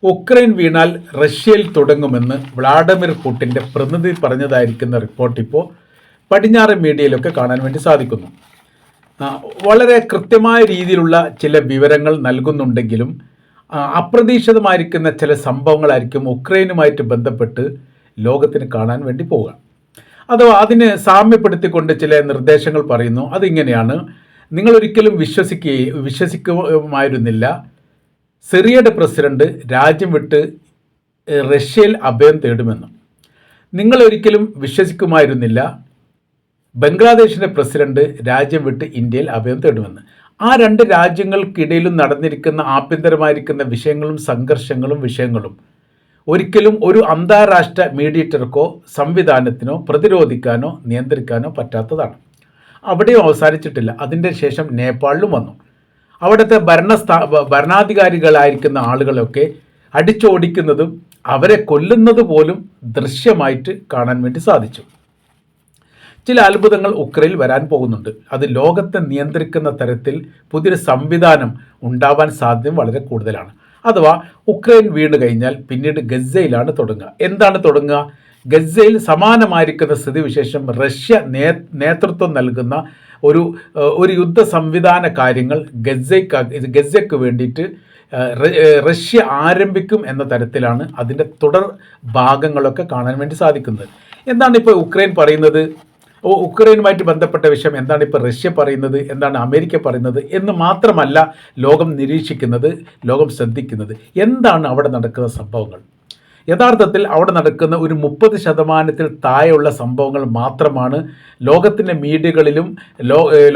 Ukraine വീണാൽ റഷ്യയിൽ തുടങ്ങുമെന്ന് വ്ളാഡിമിർ പുടിൻ്റെ പ്രതിനിധി പറഞ്ഞതായിരിക്കുന്ന റിപ്പോർട്ട് ഇപ്പോൾ പടിഞ്ഞാറൻ മീഡിയയിലൊക്കെ കാണാൻ വേണ്ടി സാധിക്കുന്നു. വളരെ കൃത്യമായ രീതിയിലുള്ള ചില വിവരങ്ങൾ നൽകുന്നുണ്ടെങ്കിലും അപ്രതീക്ഷിതമായിരിക്കുന്ന ചില സംഭവങ്ങളായിരിക്കും ഉക്രൈനുമായിട്ട് ബന്ധപ്പെട്ട് ലോകത്തിന് കാണാൻ വേണ്ടി പോവുക. അഥവാ അതിന് സാമ്യപ്പെടുത്തിക്കൊണ്ട് ചില നിർദ്ദേശങ്ങൾ പറയുന്നു. അതിങ്ങനെയാണ്: നിങ്ങളൊരിക്കലും വിശ്വസിക്കുമായിരുന്നില്ല സിറിയയുടെ പ്രസിഡന്റ് രാജ്യം വിട്ട് റഷ്യയിൽ അഭയം തേടുമെന്ന്. നിങ്ങളൊരിക്കലും വിശ്വസിക്കുമായിരുന്നില്ല ബംഗ്ലാദേശിൻ്റെ പ്രസിഡന്റ് രാജ്യം വിട്ട് ഇന്ത്യയിൽ അഭയം തേടുമെന്ന്. ആ രണ്ട് രാജ്യങ്ങൾക്കിടയിലും നടന്നിരിക്കുന്ന ആഭ്യന്തരമായിരിക്കുന്ന വിഷയങ്ങളും ഒരിക്കലും ഒരു അന്താരാഷ്ട്ര മീഡിയേറ്റർക്കോ സംവിധാനത്തിനോ പ്രതിരോധിക്കാനോ നിയന്ത്രിക്കാനോ പറ്റാത്തതാണ്. അവിടെയും അവസാനിച്ചിട്ടില്ല. അതിൻ്റെ ശേഷം നേപ്പാളിലും വന്നു. അവിടുത്തെ ഭരണാധികാരികളായിരിക്കുന്ന ആളുകളൊക്കെ അടിച്ചോടിക്കുന്നതും അവരെ കൊല്ലുന്നത് പോലും ദൃശ്യമായിട്ട് കാണാൻ വേണ്ടി സാധിച്ചു. ചില അത്ഭുതങ്ങൾ ഉക്രൈനിൽ വരാൻ പോകുന്നുണ്ട്. അത് ലോകത്തെ നിയന്ത്രിക്കുന്ന തരത്തിൽ പുതിയൊരു സംവിധാനം ഉണ്ടാവാൻ സാധ്യത വളരെ കൂടുതലാണ്. അഥവാ ഉക്രൈൻ വീണ് കഴിഞ്ഞാൽ പിന്നീട് ഗസയിലാണ് തുടങ്ങുക. എന്താണ് തുടങ്ങുക? ഗസയിൽ സമാനമായിരിക്കുന്ന സ്ഥിതിവിശേഷം റഷ്യ നേതൃത്വം നൽകുന്ന ഒരു യുദ്ധ സംവിധാന കാര്യങ്ങൾ ഗസയ്ക്ക് വേണ്ടിയിട്ട് റഷ്യ ആരംഭിക്കും എന്ന തരത്തിലാണ് അതിൻ്റെ തുടർ ഭാഗങ്ങളൊക്കെ കാണാൻ വേണ്ടി സാധിക്കുന്നത്. എന്താണ് ഇപ്പോൾ ഉക്രൈൻ പറയുന്നത്? ഉക്രൈനുമായിട്ട് ബന്ധപ്പെട്ട വിഷയം എന്താണ് ഇപ്പോൾ റഷ്യ പറയുന്നത്, എന്താണ് അമേരിക്ക പറയുന്നത് എന്ന് മാത്രമല്ല ലോകം നിരീക്ഷിക്കുന്നത്, ലോകം ശ്രദ്ധിക്കുന്നത്. എന്താണ് അവിടെ നടക്കുന്ന സംഭവങ്ങൾ? യഥാർത്ഥത്തിൽ അവിടെ നടക്കുന്ന ഒരു 30% താഴെയുള്ള സംഭവങ്ങൾ മാത്രമാണ് ലോകത്തിൻ്റെ മീഡിയകളിലും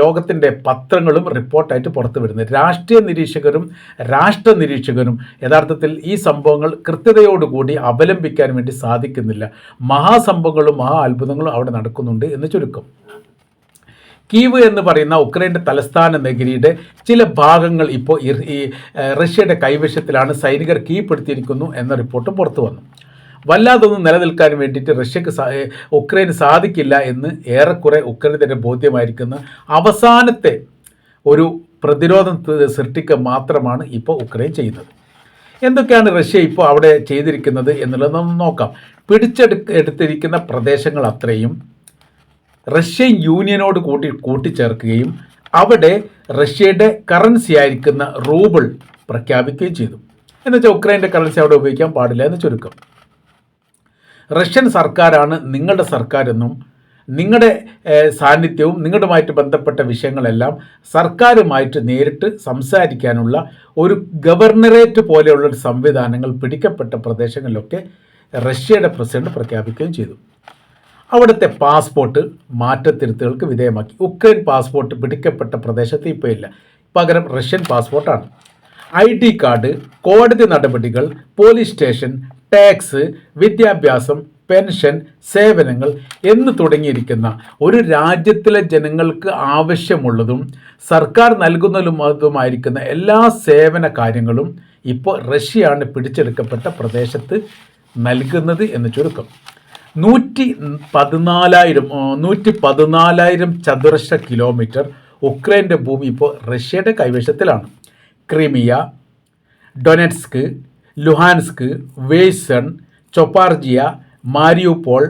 ലോകത്തിൻ്റെ പത്രങ്ങളും റിപ്പോർട്ടായിട്ട് പുറത്തു വരുന്നത്. രാഷ്ട്രീയ നിരീക്ഷകരും രാഷ്ട്ര നിരീക്ഷകരും യഥാർത്ഥത്തിൽ ഈ സംഭവങ്ങൾ കൃത്യതയോടുകൂടി അവലംബിക്കാൻ വേണ്ടി സാധിക്കുന്നില്ല. മഹാസംഭവങ്ങളും മഹാ അത്ഭുതങ്ങളും അവിടെ നടക്കുന്നുണ്ട് എന്ന് ചുരുക്കം. കീവ് എന്ന് പറയുന്ന ഉക്രൈൻ്റെ തലസ്ഥാന നഗരിയുടെ ചില ഭാഗങ്ങൾ ഇപ്പോൾ ഈ റഷ്യയുടെ കൈവശത്തിലാണ്. സൈനികർ കീഴ്പ്പെടുത്തിയിരിക്കുന്നു എന്ന റിപ്പോർട്ട് പുറത്തു വന്നു. വല്ലാതൊന്നും നിലനിൽക്കാൻ വേണ്ടിയിട്ട് ഉക്രൈന് സാധിക്കില്ല എന്ന് ഏറെക്കുറെ ഉക്രൈന് തന്നെ ബോധ്യമായിരിക്കുന്ന അവസാനത്തെ ഒരു പ്രതിരോധം സൃഷ്ടിക്കുക മാത്രമാണ് ഇപ്പോൾ ഉക്രൈൻ ചെയ്യുന്നത്. എന്തൊക്കെയാണ് റഷ്യ ഇപ്പോൾ അവിടെ ചെയ്തിരിക്കുന്നത് എന്നുള്ളത് നമുക്ക് നോക്കാം. എടുത്തിരിക്കുന്ന പ്രദേശങ്ങൾ അത്രയും റഷ്യൻ യൂണിയനോട് കൂട്ടിച്ചേർക്കുകയും അവിടെ റഷ്യയുടെ കറൻസി ആയിരിക്കുന്ന റൂബിൾ പ്രഖ്യാപിക്കുകയും ചെയ്തു. എന്നുവെച്ചാൽ ഉക്രൈൻ്റെ കറൻസി അവിടെ ഉപയോഗിക്കാൻ പാടില്ല എന്ന് ചുരുക്കം. റഷ്യൻ സർക്കാരാണ് നിങ്ങളുടെ സർക്കാരെന്നും നിങ്ങളുടെ സാന്നിധ്യവും നിങ്ങളുമായിട്ട് ബന്ധപ്പെട്ട വിഷയങ്ങളെല്ലാം സർക്കാരുമായിട്ട് നേരിട്ട് സംസാരിക്കാനുള്ള ഒരു ഗവർണറേറ്റ് പോലെയുള്ള സംവിധാനങ്ങൾ പിടിക്കപ്പെട്ട പ്രദേശങ്ങളിലൊക്കെ റഷ്യയുടെ പ്രസിഡന്റ് പ്രഖ്യാപിക്കുകയും ചെയ്തു. അവിടുത്തെ പാസ്പോർട്ട് മാറ്റത്തിരുത്തുകൾക്ക് വിധേയമാക്കി. ഉക്രൈൻ പാസ്പോർട്ട് പിടിക്കപ്പെട്ട പ്രദേശത്ത് ഇപ്പോൾ ഇല്ല, പകരം റഷ്യൻ പാസ്പോർട്ടാണ്. ID കാർഡ്, കോടതി നടപടികൾ, പോലീസ് സ്റ്റേഷൻ, ടാക്സ്, വിദ്യാഭ്യാസം, പെൻഷൻ, സേവനങ്ങൾ എന്ന് തുടങ്ങിയിരിക്കുന്ന ഒരു രാജ്യത്തിലെ ജനങ്ങൾക്ക് ആവശ്യമുള്ളതും സർക്കാർ നൽകുന്നതുമായിരിക്കുന്ന എല്ലാ സേവന കാര്യങ്ങളും ഇപ്പോൾ റഷ്യയാണ് പിടിച്ചെടുക്കപ്പെട്ട പ്രദേശത്ത് നൽകുന്നത് എന്ന് ചുരുക്കം. 114,000 ചതുരശ്ര കിലോമീറ്റർ ഉക്രൈൻ്റെ ഭൂമി ഇപ്പോൾ റഷ്യയുടെ കൈവശത്തിലാണ്. ക്രിമിയ, ഡൊനെറ്റ്സ്ക്, ലുഹാൻസ്ക്, വേഴ്സൺ, ചൊപ്പാർജിയ, മാരിയുപോൾ,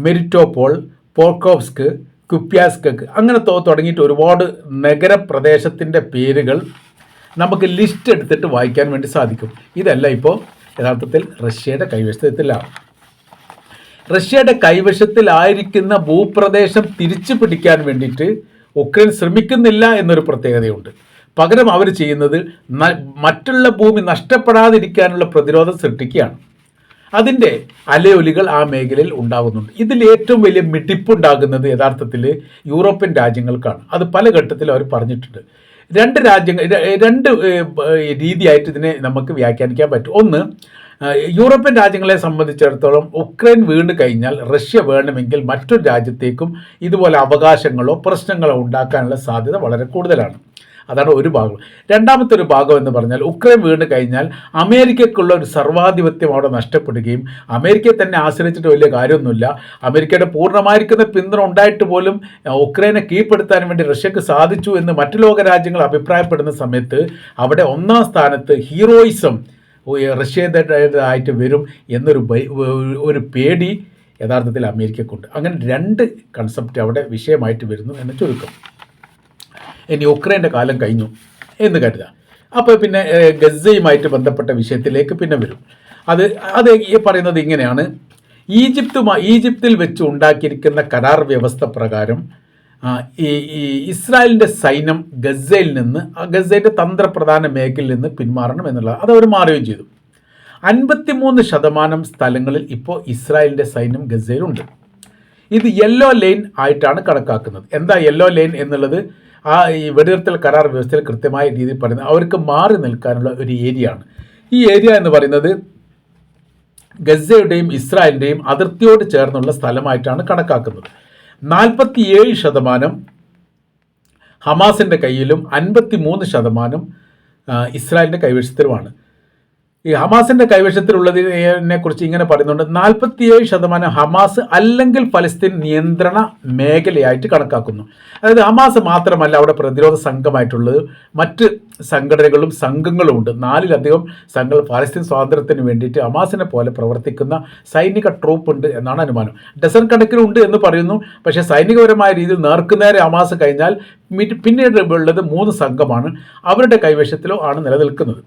മെരിറ്റോപോൾ, പോർക്കോവ്സ്ക്, കുപ്യാസ്ക് അങ്ങനെ തുടങ്ങിയിട്ട് ഒരുപാട് നഗരപ്രദേശത്തിൻ്റെ പേരുകൾ നമുക്ക് ലിസ്റ്റ് എടുത്തിട്ട് വായിക്കാൻ വേണ്ടി സാധിക്കും. ഇതെല്ലാം ഇപ്പോൾ യഥാർത്ഥത്തിൽ റഷ്യയുടെ കൈവശത്തിലാണ്. റഷ്യയുടെ കൈവശത്തിലായിരിക്കുന്ന ഭൂപ്രദേശം തിരിച്ചു പിടിക്കാൻ വേണ്ടിയിട്ട് ഉക്രൈൻ ശ്രമിക്കുന്നില്ല എന്നൊരു പ്രത്യേകതയുണ്ട്. പകരം അവർ ചെയ്യുന്നത് മറ്റുള്ള ഭൂമി നഷ്ടപ്പെടാതിരിക്കാനുള്ള പ്രതിരോധം സൃഷ്ടിക്കുകയാണ്. അതിൻ്റെ അലയൊലികൾ ആ മേഖലയിൽ ഉണ്ടാകുന്നുണ്ട്. ഇതിൽ ഏറ്റവും വലിയ മിടിപ്പുണ്ടാകുന്നത് യഥാർത്ഥത്തിൽ യൂറോപ്യൻ രാജ്യങ്ങൾക്കാണ്. അത് പല ഘട്ടത്തിലും അവർ പറഞ്ഞിട്ടുണ്ട്. രണ്ട് രീതിയായിട്ട് ഇതിനെ നമുക്ക് വ്യാഖ്യാനിക്കാൻ പറ്റും. ഒന്ന്, യൂറോപ്യൻ രാജ്യങ്ങളെ സംബന്ധിച്ചിടത്തോളം ഉക്രൈൻ വീണ് കഴിഞ്ഞാൽ റഷ്യ വേണമെങ്കിൽ മറ്റൊരു രാജ്യത്തേക്കും ഇതുപോലെ അവകാശങ്ങളോ പ്രശ്നങ്ങളോ ഉണ്ടാക്കാനുള്ള സാധ്യത വളരെ കൂടുതലാണ്. അതാണ് ഒരു ഭാഗം. രണ്ടാമത്തെ ഒരു ഭാഗം എന്ന് പറഞ്ഞാൽ ഉക്രൈൻ വീണ് കഴിഞ്ഞാൽ അമേരിക്കയ്ക്കുള്ള ഒരു സർവാധിപത്യം അവിടെ നഷ്ടപ്പെടുകയും അമേരിക്കയെ തന്നെ ആശ്രയിച്ചിട്ട് വലിയ കാര്യമൊന്നുമില്ല. അമേരിക്കയുടെ പൂർണ്ണമായിരിക്കുന്ന പിന്തുണ ഉണ്ടായിട്ട് പോലും ഉക്രൈനെ കീഴ്പ്പെടുത്താൻ വേണ്ടി റഷ്യക്ക് സാധിച്ചു എന്ന് മറ്റു ലോക രാജ്യങ്ങൾ അഭിപ്രായപ്പെടുന്ന സമയത്ത് അവിടെ ഒന്നാം സ്ഥാനത്ത് ഹീറോയിസം റഷ്യയുടേതായിട്ട് വരും ഒരു പേടി യഥാർത്ഥത്തിൽ അമേരിക്കക്കുണ്ട്. അങ്ങനെ രണ്ട് കൺസെപ്റ്റ് അവിടെ വിഷയമായിട്ട് വരുന്നു എന്ന് ചുരുക്കം. ഇനി ഉക്രൈൻ്റെ കാലം കഴിഞ്ഞു എന്ന് കരുതുക. അപ്പോൾ പിന്നെ ഗസയുമായിട്ട് ബന്ധപ്പെട്ട വിഷയത്തിലേക്ക് പിന്നെ വരും. അത് പറയുന്നത് ഇങ്ങനെയാണ്: ഈജിപ്തിൽ വെച്ച് ഉണ്ടാക്കിയിരിക്കുന്ന കരാർ വ്യവസ്ഥ പ്രകാരം ഈ ഇസ്രായേലിൻ്റെ സൈന്യം ഗസയുടെ തന്ത്രപ്രധാന മേഖലയിൽ നിന്ന് പിന്മാറണം എന്നുള്ളത് അതവർ മാറുകയും ചെയ്തു. 53% സ്ഥലങ്ങളിൽ ഇപ്പോൾ ഇസ്രായേലിൻ്റെ സൈന്യം ഗസയിലുണ്ട്. ഇത് യെല്ലോ ലൈൻ ആയിട്ടാണ് കണക്കാക്കുന്നത്. എന്താ യെല്ലോ ലൈൻ എന്നുള്ളത്? ഈ വെടിനിർത്തൽ കരാർ വ്യവസ്ഥയിൽ കൃത്യമായ രീതിയിൽ പറയുന്നത് അവർക്ക് മാറി നിൽക്കാനുള്ള ഒരു ഏരിയ ആണ്. ഈ ഏരിയ എന്ന് പറയുന്നത് ഗസയുടെയും ഇസ്രായേലിൻ്റെയും അതിർത്തിയോട് ചേർന്നുള്ള സ്ഥലമായിട്ടാണ് കണക്കാക്കുന്നത്. 47% ഹമാസിൻ്റെ കയ്യിലും 53% ഇസ്രായേലിൻ്റെ കൈവശത്തിലുമാണ്. ഈ ഹമാസിൻ്റെ കൈവശത്തിലുള്ളതിനെ കുറിച്ച് ഇങ്ങനെ പറയുന്നുണ്ട്: 47% ഹമാസ് അല്ലെങ്കിൽ ഫലസ്തീൻ നിയന്ത്രണ മേഖലയായിട്ട് കണക്കാക്കുന്നു. അതായത് ഹമാസ് മാത്രമല്ല അവിടെ പ്രതിരോധ സംഘമായിട്ടുള്ളത്, മറ്റ് സംഘങ്ങളും ഉണ്ട്. 4ലധികം സംഘങ്ങൾ ഫലസ്തീൻ സ്വാതന്ത്ര്യത്തിന് വേണ്ടിയിട്ട് ഹമാസിനെ പോലെ പ്രവർത്തിക്കുന്ന സൈനിക ട്രൂപ്പ് ഉണ്ട് എന്നാണ് അനുമാനം. ഡസൻ കണക്കിലുണ്ട് എന്ന് പറയുന്നു. പക്ഷേ സൈനികപരമായ രീതിയിൽ നേർക്കുനേരെ ഹമാസ് കഴിഞ്ഞാൽ പിന്നീട് ഉള്ളത് 3 സംഘമാണ്. അവരുടെ കൈവശത്തിലോ ആണ് നിലനിൽക്കുന്നത്.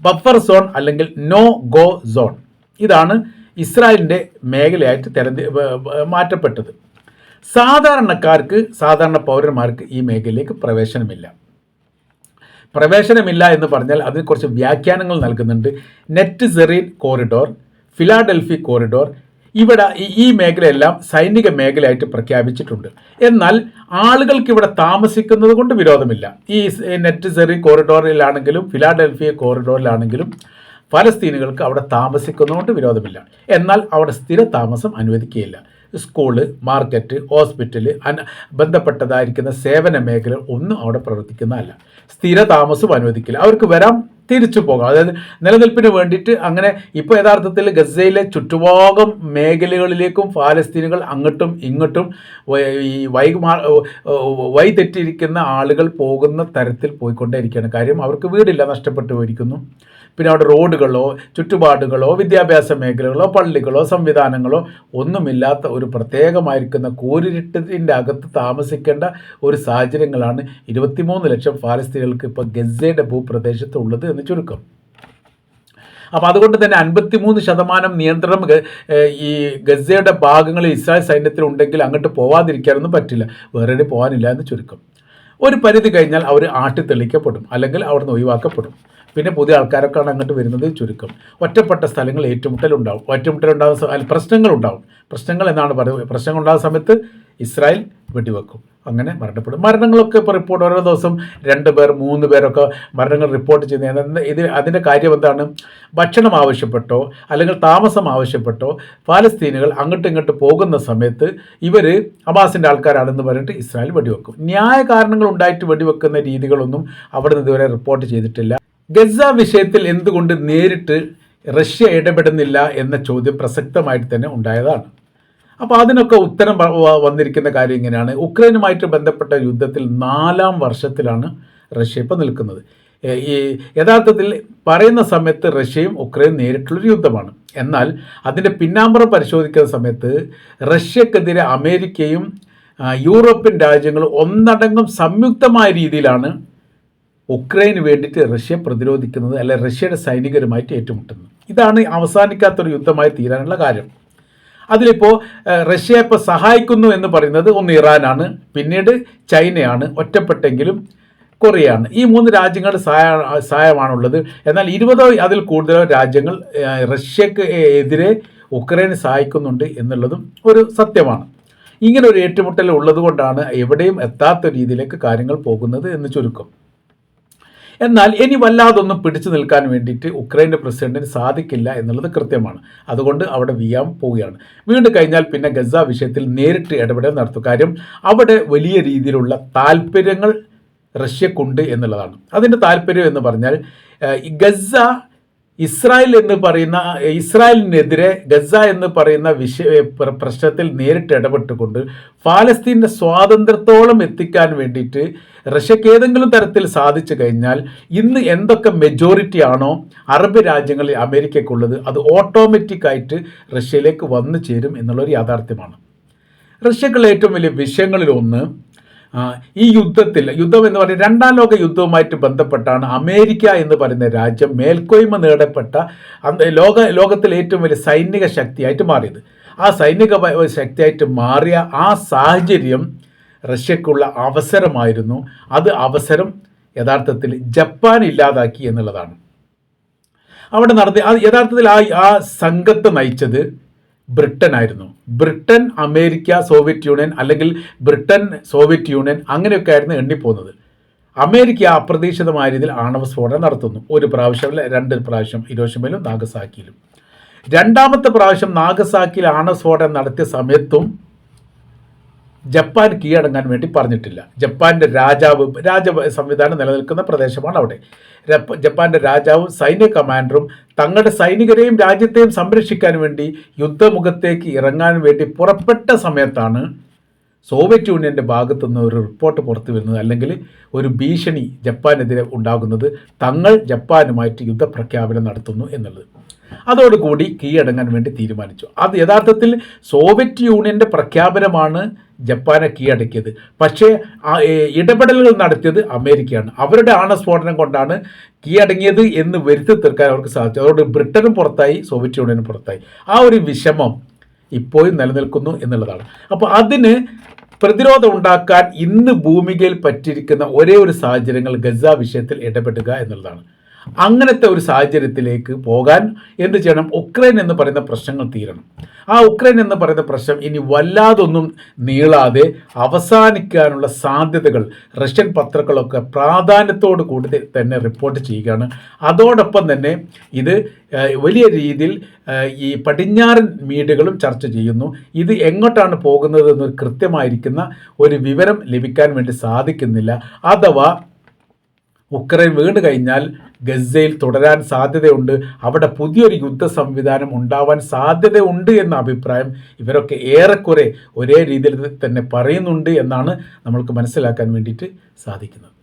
ബഫർ സോൺ അല്ലെങ്കിൽ നോ ഗോ സോൺ, ഇതാണ് ഇസ്രായേലിൻ്റെ മേഖലയായിട്ട് മാറ്റപ്പെട്ടത്. സാധാരണ പൗരന്മാർക്ക് ഈ മേഖലയിലേക്ക് പ്രവേശനമില്ല എന്ന് പറഞ്ഞാൽ അതിന് കുറച്ച് വ്യാഖ്യാനങ്ങൾ നൽകുന്നുണ്ട്. Netzarim corridor, Philadelphi corridor, ഇവിടെ ഈ മേഖലയെല്ലാം സൈനിക മേഖലയായിട്ട് പ്രഖ്യാപിച്ചിട്ടുണ്ട്. എന്നാൽ ആളുകൾക്ക് ഇവിടെ താമസിക്കുന്നത് കൊണ്ട് വിരോധമില്ല. ഈ നെറ്റ് സെറി കോറിഡോറിലാണെങ്കിലും ഫിലാഡൽഫിയ കോറിഡോറിലാണെങ്കിലും ഫലസ്തീനുകൾക്ക് അവിടെ താമസിക്കുന്നതുകൊണ്ട് വിരോധമില്ല. എന്നാൽ അവിടെ സ്ഥിര താമസം അനുവദിക്കുകയില്ല. സ്കൂള്, മാർക്കറ്റ്, ഹോസ്പിറ്റൽ, ബന്ധപ്പെട്ടതായിരിക്കുന്ന സേവന മേഖല ഒന്നും അവിടെ പ്രവർത്തിക്കുന്നതല്ല. സ്ഥിര താമസം അനുവദിക്കില്ല. അവർക്ക് വരാം, തിരിച്ചു പോകാം. അതായത് നിലനിൽപ്പിന് വേണ്ടിയിട്ട്. അങ്ങനെ ഇപ്പോൾ യഥാർത്ഥത്തിൽ ഗസയിലെ ചുറ്റുഭാഗം മേഖലകളിലേക്കും ഫലസ്തീനുകൾ അങ്ങോട്ടും ഇങ്ങോട്ടും ഈ വഴിതെറ്റിയിരിക്കുന്ന ആളുകൾ പോകുന്ന തരത്തിൽ പോയിക്കൊണ്ടേയിരിക്കുകയാണ്. കാര്യം അവർക്ക് വീടില്ല, നഷ്ടപ്പെട്ടു പോയിരിക്കുന്നു. പിന്നെ അവിടെ റോഡുകളോ ചുറ്റുപാടുകളോ വിദ്യാഭ്യാസ മേഖലകളോ പള്ളികളോ സംവിധാനങ്ങളോ ഒന്നുമില്ലാത്ത ഒരു പ്രത്യേകമായിരിക്കുന്ന കൂരിരുട്ടിൻ്റെ അകത്ത് താമസിക്കേണ്ട ഒരു സാഹചര്യങ്ങളാണ് 23 ലക്ഷം ഫലസ്തീനുകൾക്ക് ഇപ്പോൾ ഗസയുടെ ഭൂപ്രദേശത്ത് ഉള്ളത് എന്ന് ചുരുക്കം. അപ്പോൾ അതുകൊണ്ട് തന്നെ 53% നിയന്ത്രണം ഈ ഗസയുടെ ഭാഗങ്ങളിൽ ഇസ്രായേൽ സൈന്യത്തിലുണ്ടെങ്കിൽ അങ്ങോട്ട് പോവാതിരിക്കാനൊന്നും പറ്റില്ല. വേറെ പോകാനില്ല എന്ന് ചുരുക്കം. ഒരു പരിധി കഴിഞ്ഞാൽ അവർ ആട്ടിത്തെളിക്കപ്പെടും, അല്ലെങ്കിൽ അവിടുന്ന് ഒഴിവാക്കപ്പെടും. പിന്നെ പുതിയ ആൾക്കാരൊക്കെയാണ് അങ്ങോട്ട് വരുന്നത് ചുരുക്കം. ഒറ്റപ്പെട്ട സ്ഥലങ്ങൾ ഏറ്റുമുട്ടലുണ്ടാകുന്ന പ്രശ്നങ്ങളുണ്ടാവും. പ്രശ്നങ്ങൾ എന്നാണ് പറയുന്നത്. പ്രശ്നങ്ങൾ ഉണ്ടാകുന്ന സമയത്ത് ഇസ്രായേൽ വെടിവെക്കും, അങ്ങനെ മരണപ്പെടും. മരണങ്ങളൊക്കെ ഇപ്പോൾ റിപ്പോർട്ട് ഓരോ ദിവസം 2 പേർ 3 പേരൊക്കെ മരണങ്ങൾ റിപ്പോർട്ട് ചെയ്യുന്നത്. അതിൻ്റെ കാര്യം എന്താണ്? ഭക്ഷണം ആവശ്യപ്പെട്ടോ അല്ലെങ്കിൽ താമസം ആവശ്യപ്പെട്ടോ ഫലസ്തീനുകൾ അങ്ങോട്ടും ഇങ്ങോട്ട് പോകുന്ന സമയത്ത് ഇവർ ഹമാസിൻ്റെ ആൾക്കാരാണെന്ന് പറഞ്ഞിട്ട് ഇസ്രായേൽ വെടിവെക്കും. ന്യായ കാരണങ്ങൾ ഉണ്ടായിട്ട് വെടിവെക്കുന്ന രീതികളൊന്നും അവിടെ നിന്ന് ഇതുവരെ റിപ്പോർട്ട് ചെയ്തിട്ടില്ല. ഗസ വിഷയത്തിൽ എന്തുകൊണ്ട് നേരിട്ട് റഷ്യ ഇടപെടുന്നില്ല എന്ന ചോദ്യം പ്രസക്തമായിട്ട് തന്നെ ഉണ്ടായതാണ്. അപ്പോൾ അതിനൊക്കെ ഉത്തരം വന്നിരിക്കുന്ന കാര്യം ഇങ്ങനെയാണ്. ഉക്രൈനുമായിട്ട് ബന്ധപ്പെട്ട യുദ്ധത്തിൽ 4ാം വർഷത്തിലാണ് റഷ്യ ഇപ്പോൾ നിൽക്കുന്നത്. ഈ യഥാർത്ഥത്തിൽ പറയുന്ന സമയത്ത് റഷ്യയും ഉക്രൈനും നേരിട്ടുള്ളൊരു യുദ്ധമാണ്. എന്നാൽ അതിൻ്റെ പിന്നാമ്പുറം പരിശോധിക്കുന്ന സമയത്ത് റഷ്യക്കെതിരെ അമേരിക്കയും യൂറോപ്യൻ രാജ്യങ്ങളും ഒന്നടങ്കം സംയുക്തമായ രീതിയിലാണ് ഉക്രൈന് വേണ്ടിയിട്ട് റഷ്യ പ്രതിരോധിക്കുന്നത്, അല്ലെ റഷ്യയുടെ സൈനികരുമായിട്ട് ഏറ്റുമുട്ടുന്നത്. ഇതാണ് അവസാനിക്കാത്തൊരു യുദ്ധമായി തീരാനുള്ള കാര്യം. അതിലിപ്പോൾ റഷ്യ ഇപ്പോൾ സഹായിക്കുന്നു എന്ന് പറയുന്നത് ഒന്ന് ഇറാനാണ്, പിന്നീട് ചൈനയാണ്, ഒറ്റപ്പെട്ടെങ്കിലും കൊറിയയാണ്. ഈ 3 രാജ്യങ്ങളുടെ സഹായമാണുള്ളത്. എന്നാൽ 20 അതിൽ കൂടുതലോ രാജ്യങ്ങൾ റഷ്യക്ക് എതിരെ ഉക്രൈനെ സഹായിക്കുന്നുണ്ട് എന്നുള്ളതും ഒരു സത്യമാണ്. ഇങ്ങനെ ഒരു ഏറ്റുമുട്ടൽ ഉള്ളത് കൊണ്ടാണ് എവിടെയും എത്താത്ത രീതിയിലേക്ക് കാര്യങ്ങൾ പോകുന്നത് എന്ന് ചുരുക്കം. എന്നാൽ ഇനി വല്ലാതൊന്നും പിടിച്ചു നിൽക്കാൻ വേണ്ടിയിട്ട് ഉക്രൈൻ്റെ പ്രസിഡന്റിന് സാധിക്കില്ല എന്നുള്ളത് കൃത്യമാണ്. അതുകൊണ്ട് അവിടെ പോവുകയാണ്. വീണ്ടും കഴിഞ്ഞാൽ പിന്നെ ഗസ വിഷയത്തിൽ നേരിട്ട് ഇടപെടൽ നടത്തും. കാര്യം അവിടെ വലിയ രീതിയിലുള്ള താല്പര്യങ്ങൾ റഷ്യക്കുണ്ട് എന്നുള്ളതാണ്. അതിൻ്റെ താല്പര്യം എന്ന് പറഞ്ഞാൽ ഗസ ഇസ്രായേലിനെതിരെ ഗസ എന്ന് പറയുന്ന പ്രശ്നത്തിൽ നേരിട്ട് ഇടപെട്ടുകൊണ്ട് ഫലസ്തീൻ്റെ സ്വാതന്ത്ര്യത്തോളം എത്തിക്കാൻ വേണ്ടിയിട്ട് റഷ്യക്ക് ഏതെങ്കിലും തരത്തിൽ സാധിച്ചു കഴിഞ്ഞാൽ ഇന്ന് എന്തൊക്കെ മെജോറിറ്റി ആണോ അറബ് രാജ്യങ്ങളിൽ അമേരിക്കയ്ക്കുള്ളത് അത് ഓട്ടോമാറ്റിക്കായിട്ട് റഷ്യയിലേക്ക് വന്നു ചേരും എന്നുള്ളൊരു യാഥാർത്ഥ്യമാണ്. റഷ്യക്കുള്ള ഏറ്റവും വലിയ വിഷയങ്ങളിലൊന്ന് ഈ യുദ്ധം എന്ന് പറയുന്നത് രണ്ടാം ലോക യുദ്ധവുമായിട്ട് ബന്ധപ്പെട്ടാണ് അമേരിക്ക എന്ന് പറയുന്ന രാജ്യം മേൽക്കോയ്മ നേടപ്പെട്ട ലോകത്തിലെ ഏറ്റവും വലിയ സൈനിക ശക്തിയായിട്ട് മാറിയത്. ആ സൈനിക ശക്തിയായിട്ട് മാറിയ ആ സാഹചര്യം റഷ്യക്കുള്ള അവസരമായിരുന്നു. അത് അവസരം യഥാർത്ഥത്തിൽ ജപ്പാൻ ഇല്ലാതാക്കി എന്നുള്ളതാണ്. അവിടെ യഥാർത്ഥത്തിൽ ആ സംഘത്തെ നയിച്ചത് ബ്രിട്ടൻ ആയിരുന്നു. ബ്രിട്ടൻ, അമേരിക്ക, സോവിയറ്റ് യൂണിയൻ, അല്ലെങ്കിൽ ബ്രിട്ടൻ, സോവിയറ്റ് യൂണിയൻ അങ്ങനെയൊക്കെ ആയിരുന്നു എണ്ണിപ്പോകുന്നത്. അമേരിക്ക അപ്രതീക്ഷിതമായ രീതിയിൽ ആണവ സ്ഫോടനം നടത്തുന്നു. ഒരു പ്രാവശ്യമല്ല, 2 പ്രാവശ്യം, ഹിരോഷിമയിലും നാഗസാക്കിയിലും. രണ്ടാമത്തെ പ്രാവശ്യം നാഗസാക്കിയിൽ ആണവ സ്ഫോടനം നടത്തിയ സമയത്തും ജപ്പാൻ കീഴടങ്ങാൻ വേണ്ടി പറഞ്ഞിട്ടില്ല. ജപ്പാൻ്റെ രാജ സംവിധാനം നിലനിൽക്കുന്ന പ്രദേശമാണ് അവിടെ. ജപ്പാൻ്റെ രാജാവും സൈന്യ കമാൻഡറും തങ്ങളുടെ സൈനികരെയും രാജ്യത്തെയും സംരക്ഷിക്കാൻ വേണ്ടി യുദ്ധമുഖത്തേക്ക് ഇറങ്ങാൻ വേണ്ടി പുറപ്പെട്ട സമയത്താണ് സോവിയറ്റ് യൂണിയൻ്റെ ഭാഗത്തുനിന്ന് ഒരു റിപ്പോർട്ട് പുറത്തു വരുന്നത്, അല്ലെങ്കിൽ ഒരു ഭീഷണി ജപ്പാനെതിരെ ഉണ്ടാകുന്നത്, തങ്ങൾ ജപ്പാനുമായിട്ട് യുദ്ധപ്രഖ്യാപനം നടത്തുന്നു എന്നുള്ളത്. അതോടുകൂടി കീഴടങ്ങാൻ വേണ്ടി തീരുമാനിച്ചു. അത് യഥാർത്ഥത്തിൽ സോവിയറ്റ് യൂണിയൻ്റെ പ്രഖ്യാപനമാണ് ജപ്പാനെ കീഴടക്കിയത്. പക്ഷേ ഇടപെടലുകൾ നടത്തിയത് അമേരിക്കയാണ്. അവരുടെ ആണവസ്ഫോടനം കൊണ്ടാണ് കീഴടങ്ങിയത് എന്ന് വരുത്തി തീർക്കാൻ അവർക്ക് സാധിച്ചു. അതോട് ബ്രിട്ടനും പുറത്തായി, സോവിയറ്റ് യൂണിയനും പുറത്തായി. ആ ഒരു വിഷമം ഇപ്പോഴും നിലനിൽക്കുന്നു എന്നുള്ളതാണ്. അപ്പോൾ അതിന് പ്രതിരോധം ഉണ്ടാക്കാൻ ഇന്ന് ഭൂമികയിൽ പറ്റിയിരിക്കുന്ന ഒരേ ഒരു സാഹചര്യങ്ങൾ ഗസ വിഷയത്തിൽ ഇടപെടുക എന്നുള്ളതാണ്. അങ്ങനത്തെ ഒരു സാഹചര്യത്തിലേക്ക് പോകാൻ എന്ത് ചെയ്യണം? ഉക്രൈൻ എന്ന് പറയുന്ന പ്രശ്നങ്ങൾ തീരണം. ആ ഉക്രൈൻ എന്ന് പറയുന്ന പ്രശ്നം ഇനി വല്ലാതൊന്നും നീളാതെ അവസാനിക്കാനുള്ള സാധ്യതകൾ റഷ്യൻ പത്രങ്ങളൊക്കെ പ്രാധാന്യത്തോടു കൂടി തന്നെ റിപ്പോർട്ട് ചെയ്യുകയാണ്. അതോടൊപ്പം തന്നെ ഇത് വലിയ രീതിയിൽ ഈ പടിഞ്ഞാറൻ മീഡിയകളും ചർച്ച ചെയ്യുന്നു. ഇത് എങ്ങോട്ടാണ് പോകുന്നത് എന്നൊരു കൃത്യമായിരിക്കുന്ന ഒരു വിവരം ലഭിക്കാൻ വേണ്ടി സാധിക്കുന്നില്ല. അഥവാ ഉക്രൈൻ വീണ് കഴിഞ്ഞാൽ ഗസയിൽ തുടരാൻ സാധ്യതയുണ്ട്, അവിടെ പുതിയൊരു യുദ്ധ സംവിധാനം ഉണ്ടാവാൻ സാധ്യതയുണ്ട് എന്ന അഭിപ്രായം ഇവരൊക്കെ ഏറെക്കുറെ ഒരേ രീതിയിൽ തന്നെ പറയുന്നുണ്ട് എന്നാണ് നമ്മൾക്ക് മനസ്സിലാക്കാൻ വേണ്ടിയിട്ട് സാധിക്കുന്നത്.